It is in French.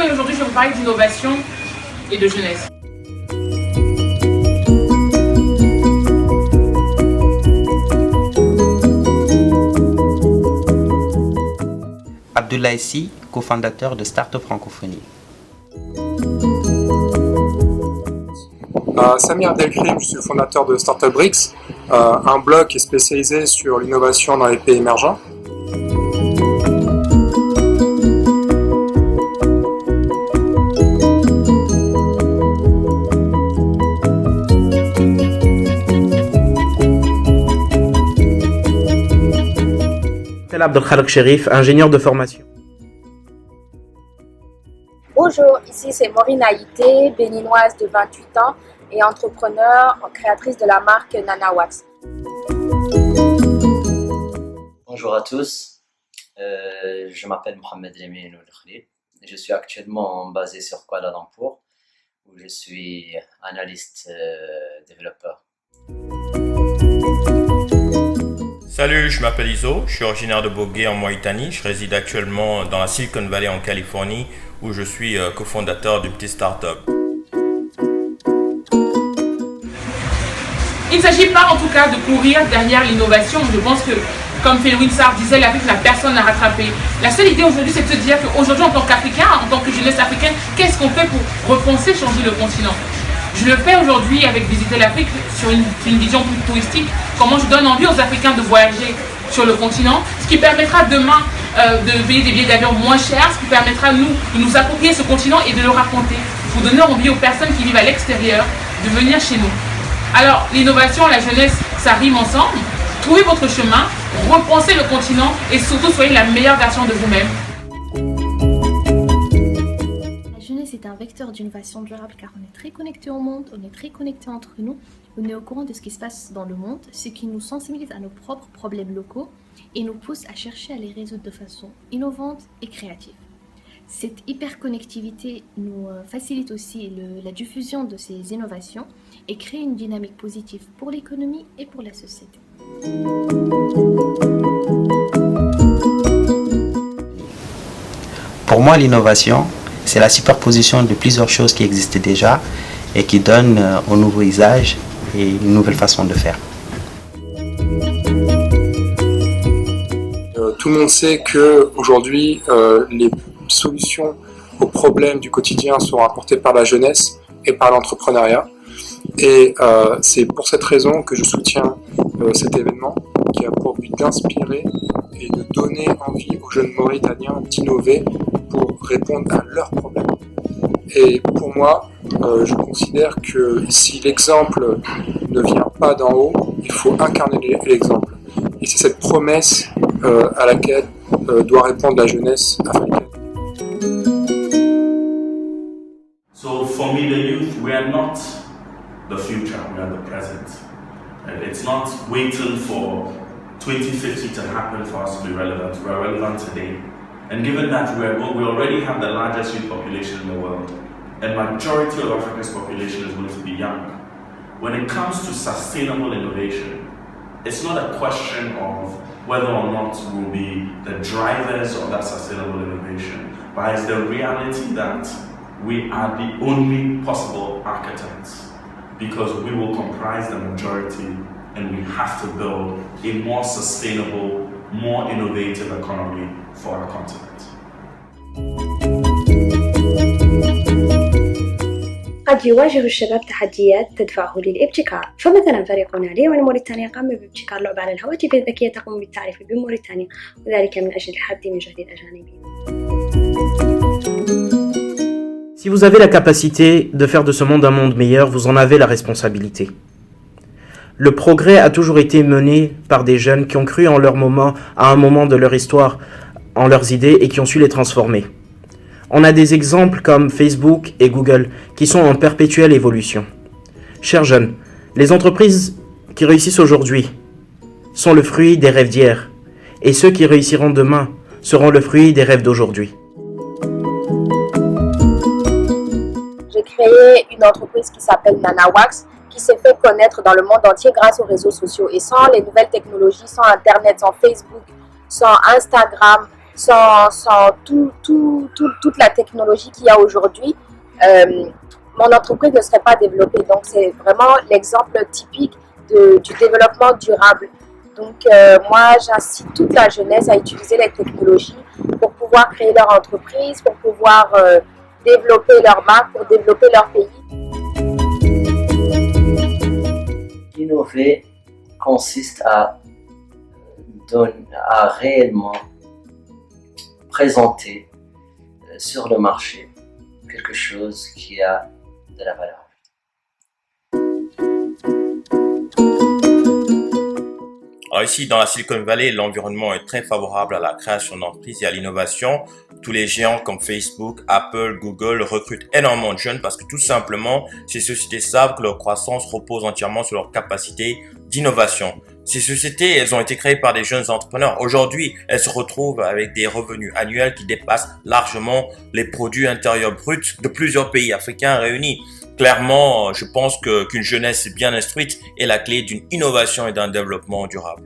et aujourd'hui je vais vous parler d'innovation et de jeunesse. Abdoulaye Sy, cofondateur de Startup Francophonie. Samir Abdelkrim, je suis le fondateur de Startup Bricks, un blog qui est spécialisé sur l'innovation dans les pays émergents. Abdelkhalek Cherif, ingénieur de formation. Bonjour, ici c'est Maureen Haïté, béninoise de 28 ans et entrepreneur, créatrice de la marque Nanawax. Bonjour à tous, je m'appelle Mohamed Lemine Khalid. Je suis actuellement basé sur Kuala Lumpur où je suis analyste développeur. Salut, je m'appelle Iso, je suis originaire de Bogué en Mauritanie. Je réside actuellement dans la Silicon Valley en Californie où je suis cofondateur d'une petite start-up. Il ne s'agit pas en tout cas de courir derrière l'innovation. Je pense que, comme Felwine Sarr disait, l'Afrique n'a personne à rattraper. La seule idée aujourd'hui, c'est de se dire qu'aujourd'hui, en tant qu'Africain, en tant que jeunesse africaine, qu'est-ce qu'on fait pour repenser, changer le continent? Je le fais aujourd'hui avec Visiter l'Afrique sur une vision plus touristique. Comment je donne envie aux Africains de voyager sur le continent, ce qui permettra demain de payer des billets d'avion moins chers, ce qui permettra de nous approprier ce continent et de le raconter, pour donner envie aux personnes qui vivent à l'extérieur de venir chez nous. Alors l'innovation, la jeunesse, ça rime ensemble. Trouvez votre chemin, repensez le continent et surtout soyez la meilleure version de vous-même. C'est un vecteur d'innovation durable car on est très connecté au monde, on est très connecté entre nous, on est au courant de ce qui se passe dans le monde, ce qui nous sensibilise à nos propres problèmes locaux et nous pousse à chercher à les résoudre de façon innovante et créative. Cette hyperconnectivité nous facilite aussi la diffusion de ces innovations et crée une dynamique positive pour l'économie et pour la société. Pour moi, l'innovation, c'est la superposition de plusieurs choses qui existaient déjà et qui donnent un nouveau usage et une nouvelle façon de faire. Tout le monde sait qu'aujourd'hui, les solutions aux problèmes du quotidien sont apportées par la jeunesse et par l'entrepreneuriat. Et c'est pour cette raison que je soutiens cet événement qui a pour but d'inspirer et de donner envie aux jeunes Mauritaniens d'innover pour répondre à leurs problèmes. Et pour moi, je considère que si l'exemple ne vient pas d'en haut, il faut incarner l'exemple. Et c'est cette promesse à laquelle doit répondre la jeunesse africaine. So for me, the youth, we are not the future, we are the present. And it's not waiting for 2050 to happen for us to be relevant. We are relevant today. And given that we already have the largest youth population in the world, a majority of Africa's population is going to be young. When it comes to sustainable innovation, it's not a question of whether or not we'll be the drivers of that sustainable innovation, but it's the reality that we are the only possible architects because we will comprise the majority and we have to build a more sustainable, more innovative economy for our continent. قد يواجه الشباب تحديات تدفعه للابتكار، فمثلا فريقنا لي من موريتانيا قام بابتكار لعبة على الهواتف الذكية تقوم بالتعريف بموريتانيا، وذلك من أجل الحد من جهد الأجانب. Si vous avez la capacité de faire de ce monde un monde meilleur, vous en avez la responsabilité. Le progrès a toujours été mené par des jeunes qui ont cru en leur moment, à un moment de leur histoire, en leurs idées et qui ont su les transformer. On a des exemples comme Facebook et Google qui sont en perpétuelle évolution. Chers jeunes, les entreprises qui réussissent aujourd'hui sont le fruit des rêves d'hier et ceux qui réussiront demain seront le fruit des rêves d'aujourd'hui. J'ai créé une entreprise qui s'appelle Nanawax qui s'est fait connaître dans le monde entier grâce aux réseaux sociaux. Et sans les nouvelles technologies, sans Internet, sans Facebook, sans Instagram, sans toute la technologie qu'il y a aujourd'hui, mon entreprise ne serait pas développée. Donc, c'est vraiment l'exemple typique du développement durable. Donc, moi, j'incite toute la jeunesse à utiliser les technologies pour pouvoir créer leur entreprise, pour pouvoir développer leur marque, pour développer leur pays. Innover consiste à réellement présenter sur le marché quelque chose qui a de la valeur. Alors ici, dans la Silicon Valley, l'environnement est très favorable à la création d'entreprises et à l'innovation. Tous les géants comme Facebook, Apple, Google recrutent énormément de jeunes parce que tout simplement, ces sociétés savent que leur croissance repose entièrement sur leur capacité d'innovation. Ces sociétés, elles ont été créées par des jeunes entrepreneurs. Aujourd'hui, elles se retrouvent avec des revenus annuels qui dépassent largement les produits intérieurs bruts de plusieurs pays africains réunis. Clairement, je pense qu'une jeunesse bien instruite est la clé d'une innovation et d'un développement durable.